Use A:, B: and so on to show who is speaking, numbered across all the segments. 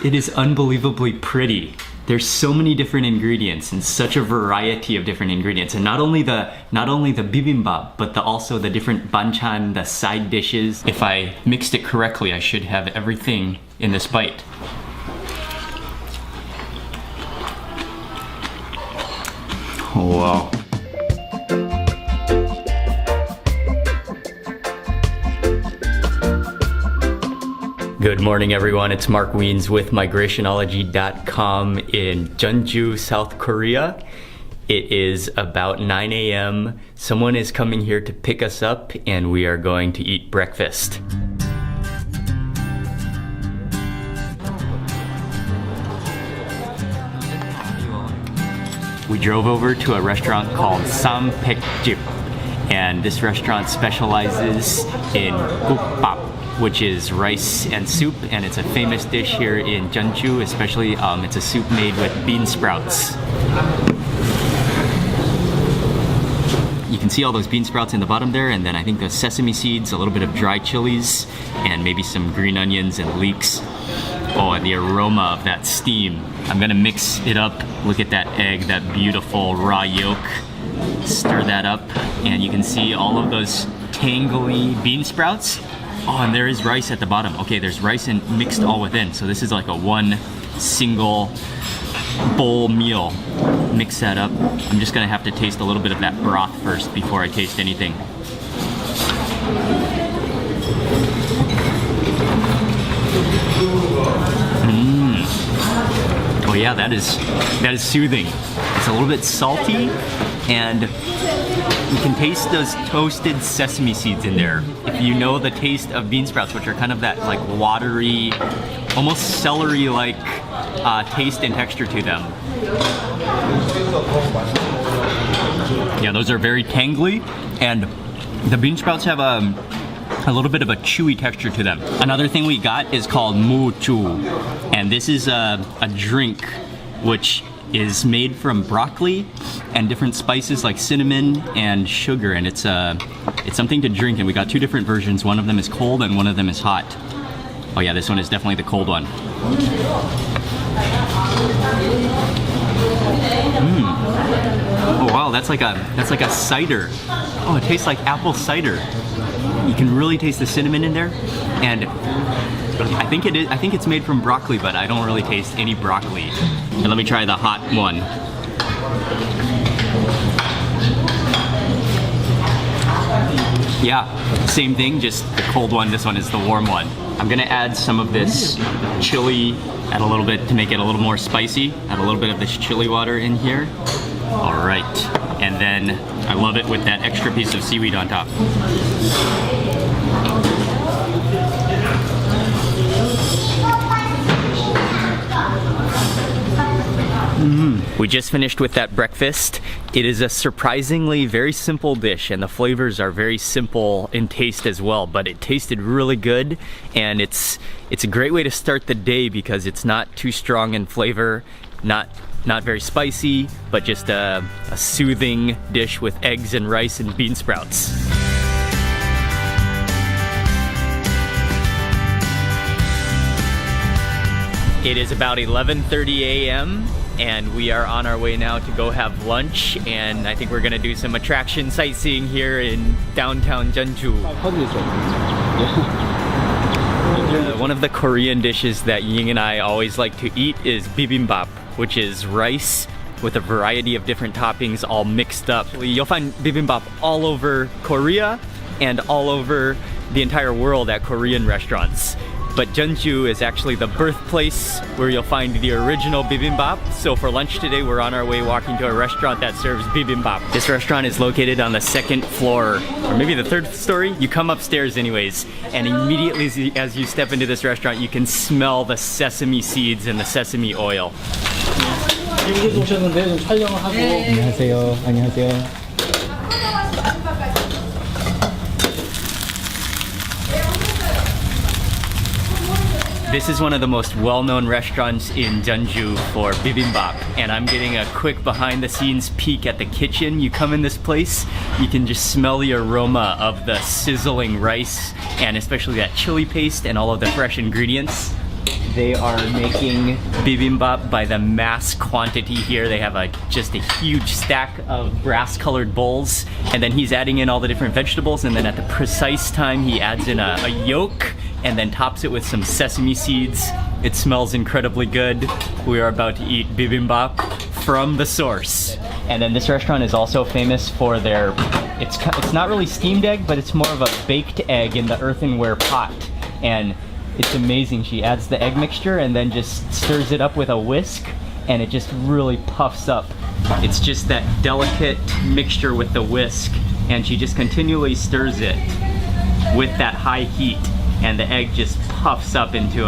A: It is unbelievably pretty. There's so many different ingredients and such a variety of different ingredients. And not only the bibimbap, but also the different banchan, the side dishes. If I mixed it correctly, I should have everything in this bite. Oh, wow. Good morning, everyone. It's Mark Wiens with migrationology.com in Jeonju, South Korea. It is about 9 a.m. Someone is coming here to pick us up, and we are going to eat breakfast. We drove over to a restaurant called Sampekjip, and this restaurant specializes in Bibimbap, which is rice and soup, and it's a famous dish here in Jeonju, especially it's a soup made with bean sprouts. You can see all those bean sprouts in the bottom there, and then I think those sesame seeds, a little bit of dry chilies, and maybe some green onions and leeks. Oh, and the aroma of that steam. I'm gonna mix it up. Look at that egg, that beautiful raw yolk. Stir that up, and you can see all of those tangly bean sprouts. Oh, and there is rice at the bottom. Okay, there's rice and mixed all within. So this is like a one single bowl meal. Mix that up. I'm just gonna have to taste a little bit of that broth first before I taste anything. Oh yeah, that is soothing. It's a little bit salty, and you can taste those toasted sesame seeds in there. If you know the taste of bean sprouts, which are kind of that like watery, almost celery-like taste and texture to them. Yeah, those are very tangly, and the bean sprouts have a little bit of a chewy texture to them. Another thing we got is called muju, and this is a drink which is made from broccoli and different spices like cinnamon and sugar, and it's something to drink, and we got two different versions. One of them is cold and one of them is hot. Oh yeah, this one is definitely the cold one. Oh wow, that's like a cider. Oh, it tastes like apple cider. You can really taste the cinnamon in there, and I think it's made from broccoli, but I don't really taste any broccoli. And let me try the hot one. Yeah, same thing, just the cold one. This one is the warm one. I'm gonna add some of this chili, add a little bit to make it a little more spicy. Add a little bit of this chili water in here. All right, and then I love it with that extra piece of seaweed on top. We just finished with that breakfast. It is a surprisingly very simple dish, and the flavors are very simple in taste as well, but it tasted really good, and it's a great way to start the day because it's not too strong in flavor, not very spicy, but just a soothing dish with eggs and rice and bean sprouts. It is about 11:30 a.m. and we are on our way now to go have lunch, and I think we're gonna do some attraction sightseeing here in downtown Jeonju. One of the Korean dishes that Ying and I always like to eat is bibimbap, which is rice with a variety of different toppings all mixed up. You'll find bibimbap all over Korea and all over the entire world at Korean restaurants. But Jeonju is actually the birthplace where you'll find the original bibimbap. So for lunch today, we're on our way walking to a restaurant that serves bibimbap. This restaurant is located on the second floor, or maybe the third story. You come upstairs anyways, and immediately as you step into this restaurant, you can smell the sesame seeds and the sesame oil.
B: 오셨는데 좀 촬영을 하고. 안녕하세요. 안녕하세요.
A: This is one of the most well-known restaurants in Jeonju for bibimbap, and I'm getting a quick behind-the-scenes peek at the kitchen. You come in this place, you can just smell the aroma of the sizzling rice, and especially that chili paste and all of the fresh ingredients. They are making bibimbap by the mass quantity here. They have just a huge stack of brass colored bowls, and then he's adding in all the different vegetables, and then at the precise time he adds in a yolk and then tops it with some sesame seeds. It smells incredibly good. We are about to eat bibimbap from the source. And then this restaurant is also famous for their, it's not really steamed egg, but it's more of a baked egg in the earthenware pot. And it's amazing. She adds the egg mixture and then just stirs it up with a whisk, and it just really puffs up. It's just that delicate mixture with the whisk, and she just continually stirs it with that high heat, and the egg just puffs up into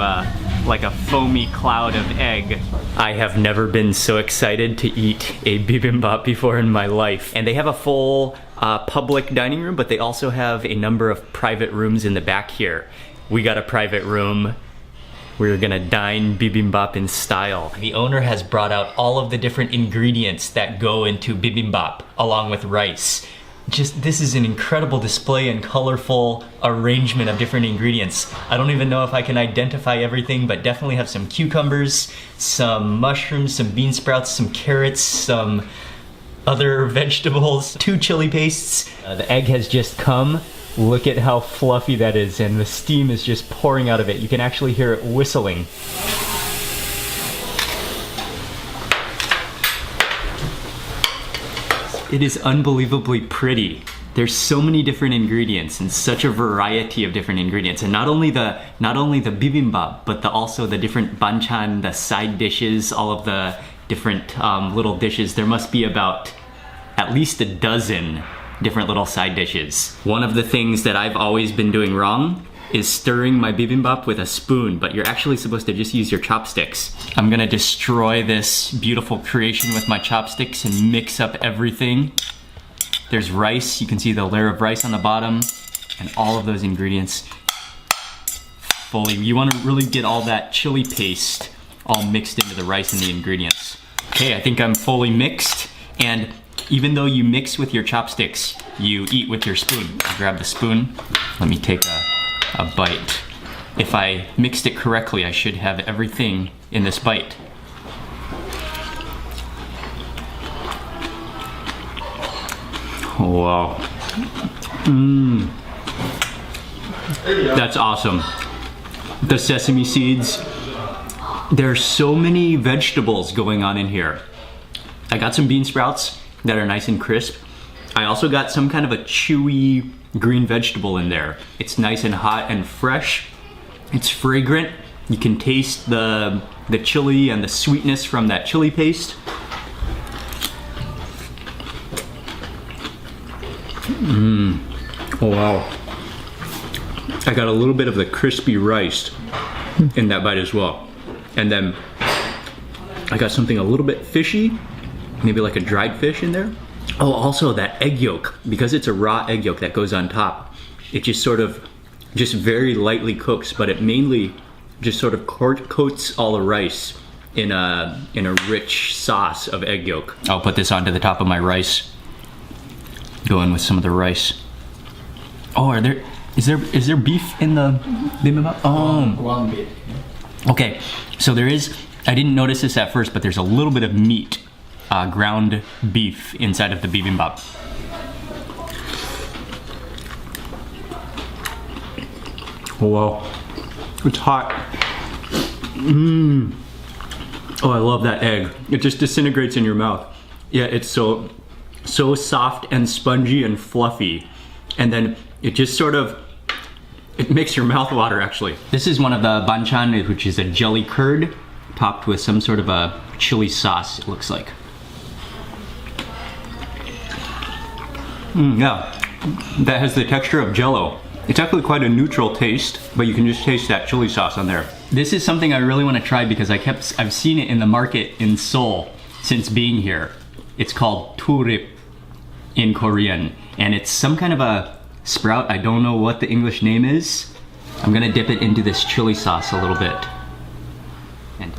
A: like a foamy cloud of egg. I have never been so excited to eat a bibimbap before in my life. And they have a full public dining room, but they also have a number of private rooms in the back here. We got a private room. We're gonna dine bibimbap in style. The owner has brought out all of the different ingredients that go into bibimbap, along with rice. This is an incredible display and colorful arrangement of different ingredients. I don't even know if I can identify everything, but definitely have some cucumbers, some mushrooms, some bean sprouts, some carrots, some other vegetables, 2 chili pastes. The egg has just come. Look at how fluffy that is, and the steam is just pouring out of it. You can actually hear it whistling. It is unbelievably pretty. There's so many different ingredients and such a variety of different ingredients. And not only the bibimbap, but also the different banchan, the side dishes, all of the different little dishes. There must be about at least a dozen different little side dishes. One of the things that I've always been doing wrong is stirring my bibimbap with a spoon, but you're actually supposed to just use your chopsticks. I'm gonna destroy this beautiful creation with my chopsticks and mix up everything. There's rice, you can see the layer of rice on the bottom, and all of those ingredients fully. You wanna really get all that chili paste all mixed into the rice and the ingredients. Okay, I think I'm fully mixed, and even though you mix with your chopsticks, you eat with your spoon. Grab the spoon, let me take a bite. If I mixed it correctly, I should have everything in this bite. Wow. That's awesome. The sesame seeds. There's so many vegetables going on in here. I got some bean sprouts that are nice and crisp. I also got some kind of a chewy green vegetable in there. It's nice and hot and fresh. It's fragrant. You can taste the chili and the sweetness from that chili paste. Oh wow. I got a little bit of the crispy rice in that bite as well. And then I got something a little bit fishy, maybe like a dried fish in there. Oh, also that egg yolk, because it's a raw egg yolk that goes on top, it just sort of, just very lightly cooks, but it mainly just sort of coats all the rice in a rich sauce of egg yolk. I'll put this onto the top of my rice. Go in with some of the rice. Oh, is there beef in the bibimbap? Oh,
B: One bit.
A: okay. So there is. I didn't notice this at first, but there's a little bit of meat, ground beef inside of the bibimbap. Oh wow, it's hot. Oh, I love that egg. It just disintegrates in your mouth. Yeah, it's so soft and spongy and fluffy, and then it just sort of, it makes your mouth water actually. This is one of the banchan, which is a jelly curd topped with some sort of a chili sauce, it looks like. Yeah, that has the texture of Jell-O. It's actually quite a neutral taste, but you can just taste that chili sauce on there. This is something I really want to try because I've seen it in the market in Seoul since being here. It's called turip in Korean, and it's some kind of a sprout. I don't know what the English name is. I'm gonna dip it into this chili sauce a little bit. And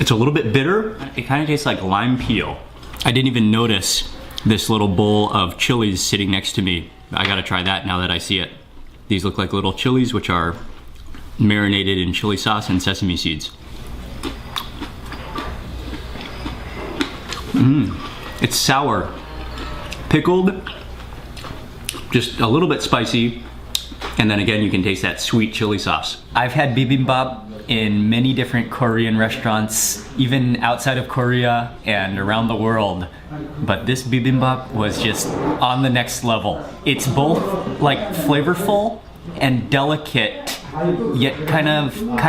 A: it's a little bit bitter. It kind of tastes like lime peel. I didn't even notice this little bowl of chilies sitting next to me. I gotta try that now that I see it. These look like little chilies, which are marinated in chili sauce and sesame seeds. It's sour, pickled, just a little bit spicy, and then again you can taste that sweet chili sauce. I've had bibimbap in many different Korean restaurants, even outside of Korea and around the world, but this bibimbap was just on the next level. It's both like flavorful and delicate, yet kind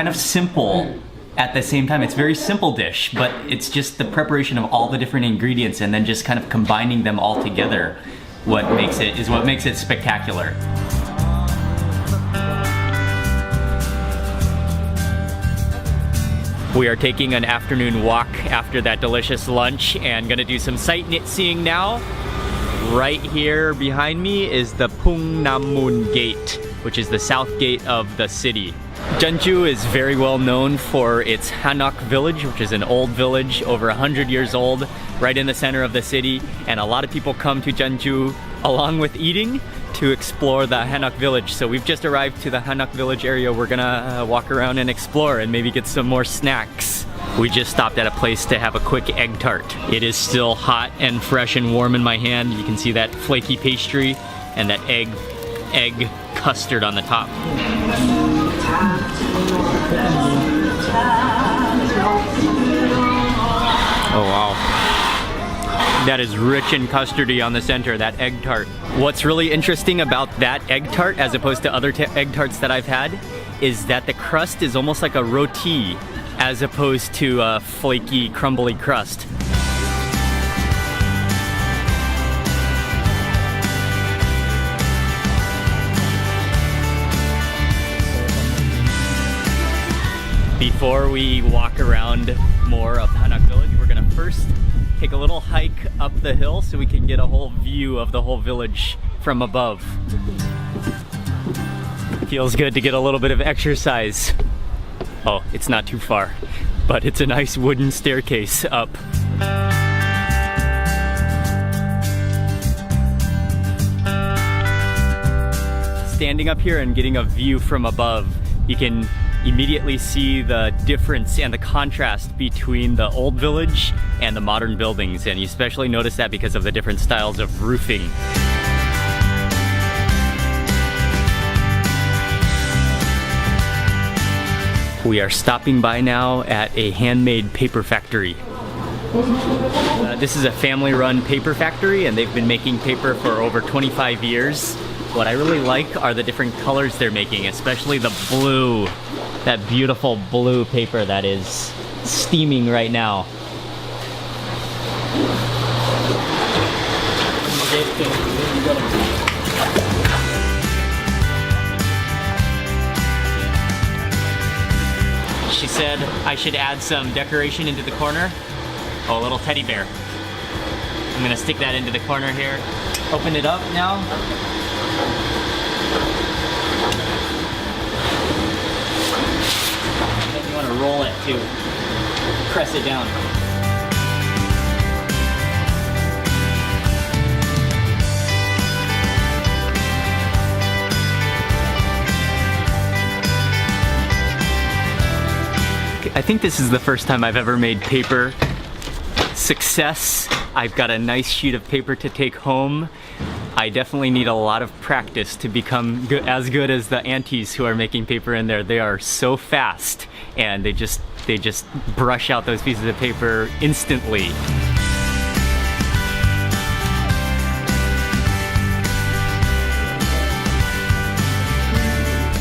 A: of simple at the same time. It's a very simple dish, but it's just the preparation of all the different ingredients and then just kind of combining them all together what makes it spectacular. We are taking an afternoon walk after that delicious lunch and gonna do some sightseeing now. Right here behind me is the Pungnamun Gate, which is the south gate of the city. Jeonju is very well known for its Hanok village, which is an old village, over 100 years old, right in the center of the city. And a lot of people come to Jeonju along with eating to explore the Hanok village. So we've just arrived to the Hanok village area. We're gonna walk around and explore and maybe get some more snacks. We just stopped at a place to have a quick egg tart. It is still hot and fresh and warm in my hand. You can see that flaky pastry and that egg custard on the top. Oh wow. That is rich and custardy on the center, that egg tart. What's really interesting about that egg tart as opposed to other egg tarts that I've had is that the crust is almost like a roti as opposed to a flaky, crumbly crust. Before we walk around more of Hanok village, we're gonna first take a little hike up the hill so we can get a whole view of the whole village from above. Feels good to get a little bit of exercise. Oh, it's not too far, but it's a nice wooden staircase up. Standing up here and getting a view from above, you can immediately see the difference and the contrast between the old village and the modern buildings, and you especially notice that because of the different styles of roofing. We are stopping by now at a handmade paper factory. This is a family-run paper factory, and they've been making paper for over 25 years. What I really like are the different colors they're making, especially the blue. That beautiful blue paper that is steaming right now. She said I should add some decoration into the corner. Oh, a little teddy bear. I'm gonna stick that into the corner here. Open it up now. You want to roll it too. Press it down. I think this is the first time I've ever made paper. Success. I've got a nice sheet of paper to take home. I definitely need a lot of practice to become as good as the aunties who are making paper in there. They are so fast and they just brush out those pieces of paper instantly.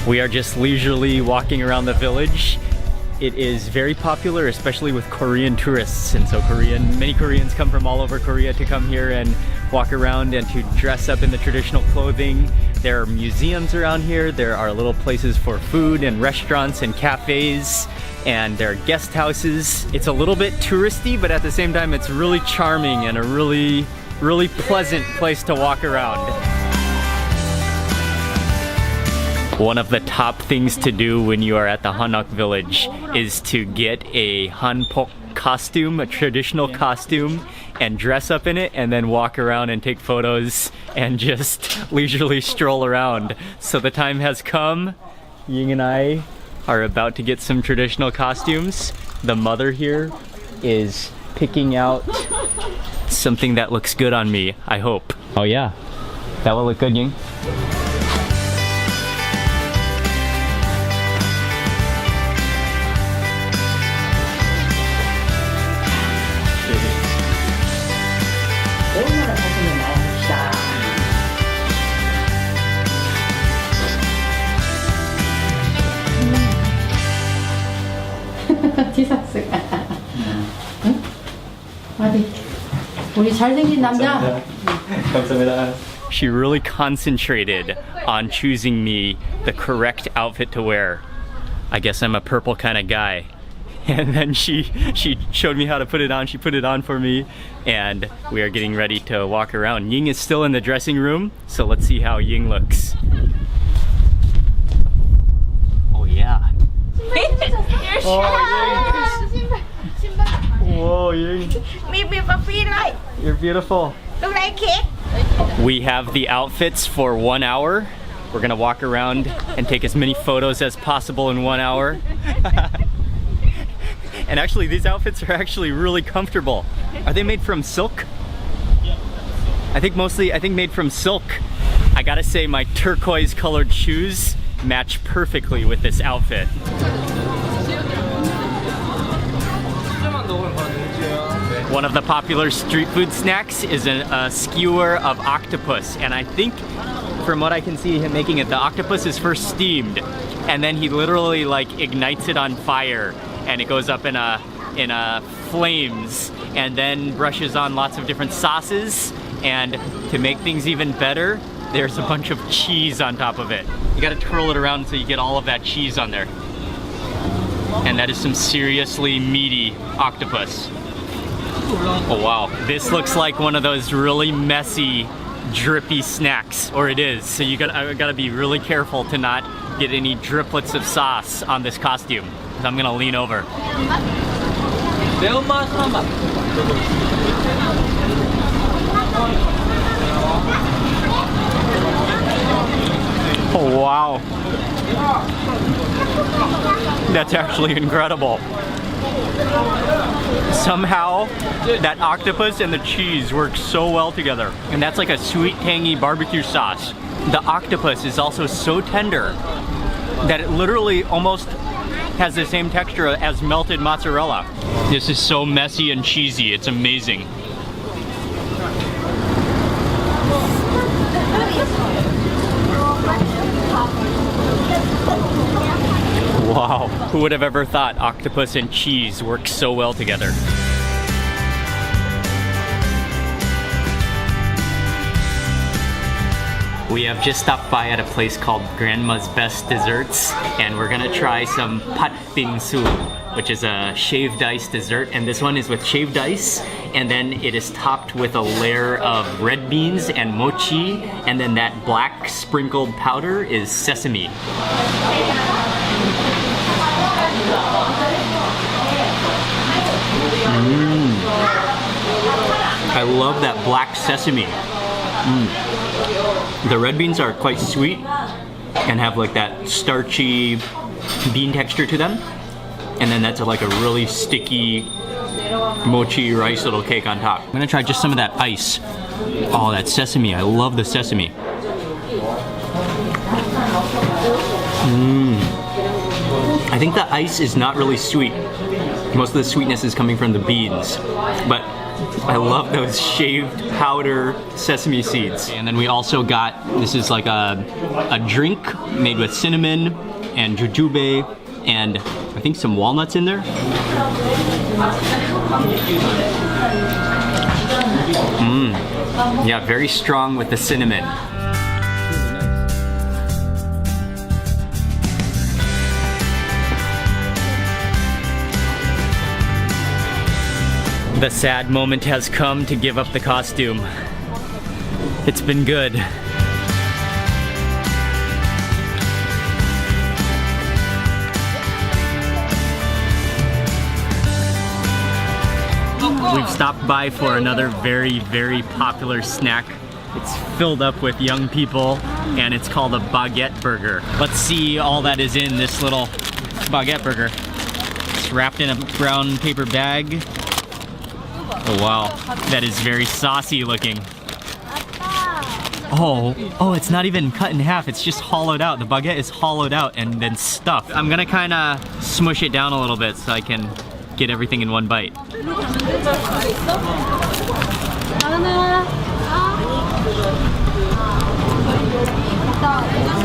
A: We are just leisurely walking around the village. It is very popular, especially with Korean tourists, and so many Koreans come from all over Korea to come here and walk around and to dress up in the traditional clothing. There are museums around here, there are little places for food and restaurants and cafes, and there are guest houses. It's a little bit touristy, but at the same time it's really charming and a really pleasant place to walk around. One of the top things to do when you are at the Hanok village is to get a hanpok costume, a traditional costume, and dress up in it, and then walk around and take photos and just leisurely stroll around. So the time has come. Ying and I are about to get some traditional costumes. The mother here is picking out something that looks good on me, I hope. Oh yeah, that will look good, Ying.
C: 티샀을까? 응? 어디? 우리 잘생긴 남자.
B: 감사합니다.
A: She really concentrated on choosing me the correct outfit to wear. I guess I'm a purple kind of guy. And then she showed me how to put it on. She put it on for me, and we are getting ready to walk around. Ying is still in the dressing room, so let's see how Ying looks. Oh yeah. Whoa, Ying. You're beautiful. We have the outfits for 1 hour. We're gonna walk around and take as many photos as possible in 1 hour. And actually, these outfits are actually really comfortable. Are they made from silk? I think made from silk. I gotta say, my turquoise colored shoes match perfectly with this outfit. One of the popular street food snacks is a skewer of octopus, and I think from what I can see him making it, the octopus is first steamed, and then he literally like ignites it on fire, and it goes up in a flames, and then brushes on lots of different sauces, and to make things even better, there's a bunch of cheese on top of it. You gotta twirl it around so you get all of that cheese on there. And that is some seriously meaty octopus. Oh wow, this looks like one of those really messy, drippy snacks, or it is. So I gotta be really careful to not get any driplets of sauce on this costume. So I'm gonna lean over. Oh wow. That's actually incredible. Somehow, that octopus and the cheese work so well together. And that's like a sweet, tangy barbecue sauce. The octopus is also so tender that it literally almost has the same texture as melted mozzarella. This is so messy and cheesy, it's amazing. Wow, who would have ever thought octopus and cheese work so well together? We have just stopped by at a place called Grandma's Best Desserts, and we're gonna try some pat bingsu, which is a shaved ice dessert, and this one is with shaved ice, and then it is topped with a layer of red beans and mochi, and then that black sprinkled powder is sesame. I love that black sesame. The red beans are quite sweet and have like that starchy bean texture to them. And then that's like a really sticky mochi rice little cake on top. I'm gonna try just some of that ice. Oh, that sesame, I love the sesame. I think the ice is not really sweet. Most of the sweetness is coming from the beans, but I love those shaved powder sesame seeds. And then we also got, this is like a drink made with cinnamon and jujube and I think some walnuts in there. Yeah, very strong with the cinnamon. The sad moment has come to give up the costume. It's been good. stopped by for another very, very popular snack. It's filled up with young people, and it's called a baguette burger. Let's see all that is in this little baguette burger. It's wrapped in a brown paper bag. Oh wow, that is very saucy looking. Oh, it's not even cut in half, it's just hollowed out. The baguette is hollowed out and then stuffed. I'm gonna kinda smush it down a little bit so I can get everything in one bite.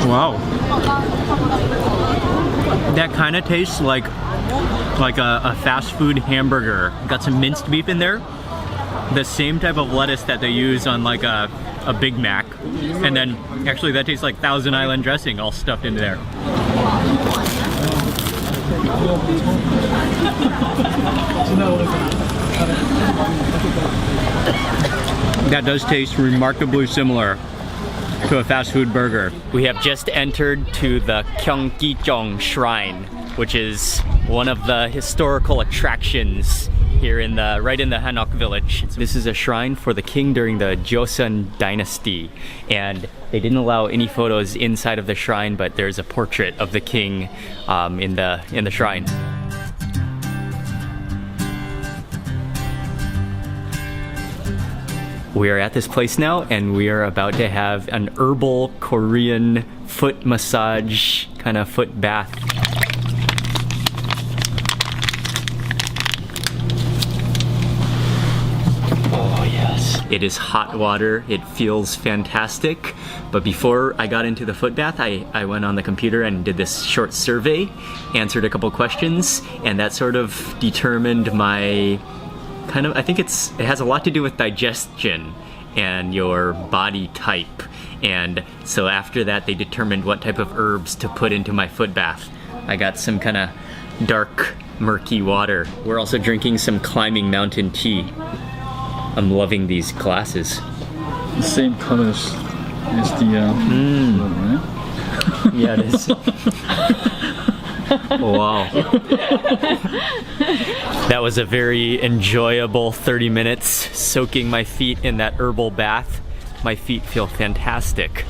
A: Wow. That kinda tastes like a fast food hamburger. Got some minced beef in there. The same type of lettuce that they use on like a Big Mac. And then actually that tastes like Thousand Island dressing all stuffed into there. That does taste remarkably similar to a fast food burger. We have just entered to the Gyeonggi Shrine, which is one of the historical attractions here right in the Hanok village. This is a shrine for the king during the Joseon dynasty, and they didn't allow any photos inside of the shrine, but there's a portrait of the king in the shrine. We are at this place now, and we are about to have an herbal Korean foot massage, kind of foot bath. Oh yes. It is hot water, it feels fantastic, but before I got into the foot bath, I went on the computer and did this short survey, answered a couple questions, and that sort of determined my I think it has a lot to do with digestion and your body type. And so after that, they determined what type of herbs to put into my foot bath. I got some kind of dark, murky water. We're also drinking some climbing mountain tea. I'm loving these glasses.
B: The same colors as the right?
A: Yeah, it is. Wow. That was a very enjoyable 30 minutes soaking my feet in that herbal bath. My feet feel fantastic.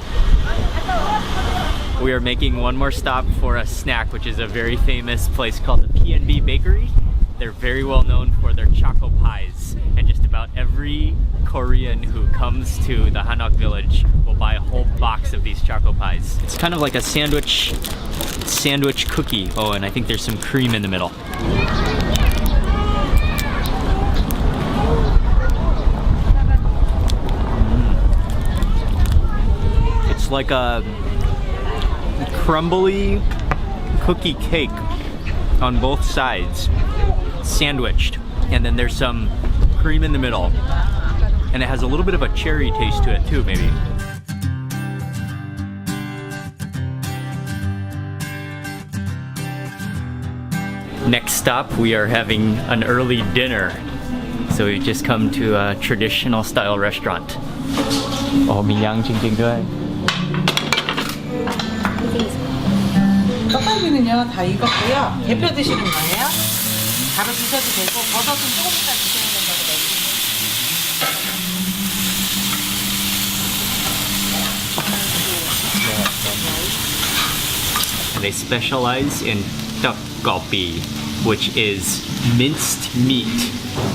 A: We are making one more stop for a snack, which is a very famous place called the P&B Bakery. They're very well known for their choco pies, and just about every Korean who comes to the Hanok village will buy a whole box of these choco pies. It's kind of like a sandwich cookie. Oh, and I think there's some cream in the middle. It's like a crumbly cookie cake on both sides, sandwiched, and then there's some cream in the middle, and it has a little bit of a cherry taste to it too, maybe. Next stop, we are having an early dinner. So we've just come to a traditional style restaurant. Oh,มีย่างจริงๆด้วย
D: 떡갈비는요 다 익었고요. 데펴 드시는 거예요. 바로 드셔도 되고 버섯은 조금 이따 드셔야 된다고
A: And they specialize in 떡갈비, which is minced meat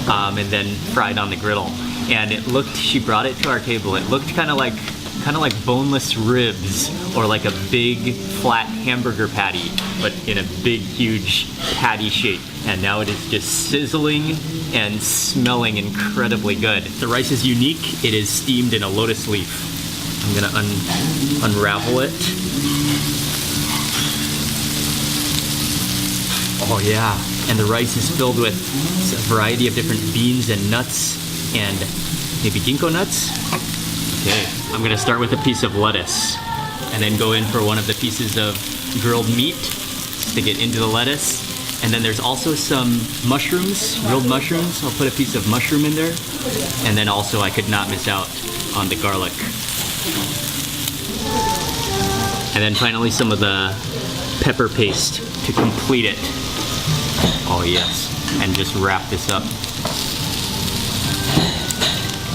A: and then fried on the griddle. And she brought it to our table. It looked kind of like boneless ribs or like a big flat hamburger patty, but in a big huge patty shape. And now it is just sizzling and smelling incredibly good. The rice is unique. It is steamed in a lotus leaf. I'm gonna unravel it. Oh yeah, and the rice is filled with a variety of different beans and nuts and maybe ginkgo nuts. Okay, I'm gonna start with a piece of lettuce and then go in for one of the pieces of grilled meat, stick it into the lettuce. And then there's also some mushrooms, grilled mushrooms. I'll put a piece of mushroom in there. And then also I could not miss out on the garlic. And then finally some of the pepper paste to complete it. Oh yes, and just wrap this up.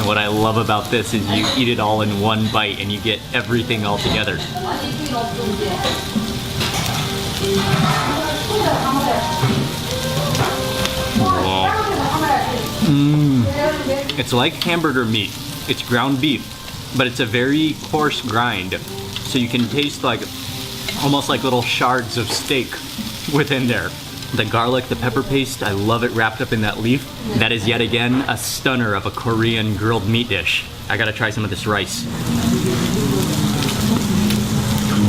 A: what I love about this is you eat it all in one bite and you get everything all together. Wow. It's like hamburger meat. It's ground beef, but it's a very coarse grind. So you can taste like almost like little shards of steak within there. The garlic, the pepper paste, I love it wrapped up in that leaf. That is yet again a stunner of a Korean grilled meat dish. I gotta try some of this rice.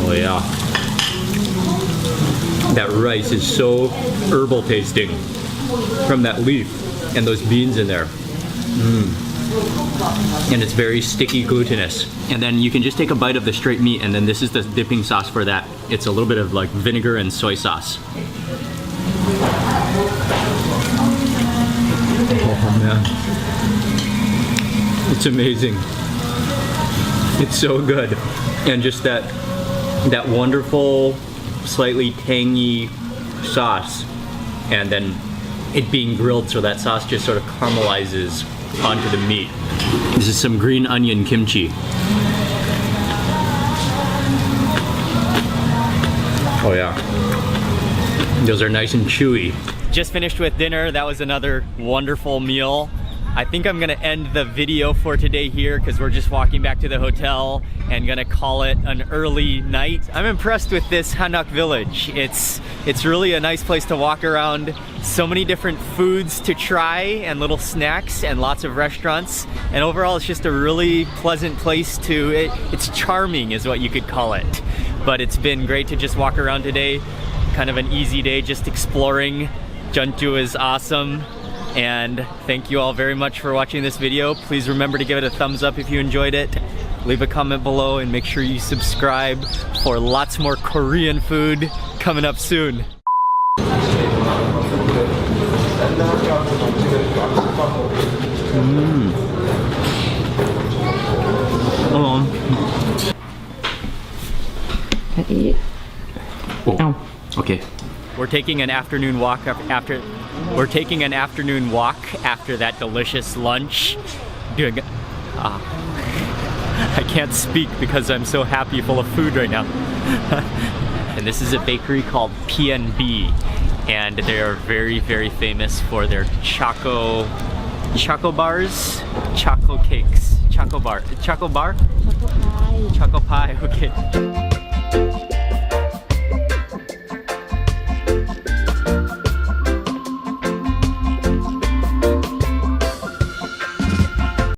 A: Oh yeah. That rice is so herbal tasting from that leaf and those beans in there. And it's very sticky, glutinous. And then you can just take a bite of the straight meat, and then this is the dipping sauce for that. It's a little bit of like vinegar and soy sauce. Oh man, it's amazing. It's so good. And just that wonderful, slightly tangy sauce, and then it being grilled, so that sauce just sort of caramelizes onto the meat. This is some green onion kimchi. Oh yeah. Those are nice and chewy. Just finished with dinner. That was another wonderful meal. I think I'm gonna end the video for today here because we're just walking back to the hotel and gonna call it an early night. I'm impressed with this Hanok village. It's really a nice place to walk around. So many different foods to try and little snacks and lots of restaurants. And overall, it's just a really pleasant place to, it's charming is what you could call it. But it's been great to just walk around today. Kind of an easy day, just exploring. Jeonju is awesome. And thank you all very much for watching this video. Please remember to give it a thumbs up if you enjoyed it. Leave a comment below and make sure you subscribe for lots more Korean food coming up soon. Oh. Okay. We're taking an afternoon walk after that delicious lunch. I can't speak because I'm so happy, full of food right now. And this is a bakery called PNB, and they are very, very famous for their choco bars, choco cakes, choco pie, okay.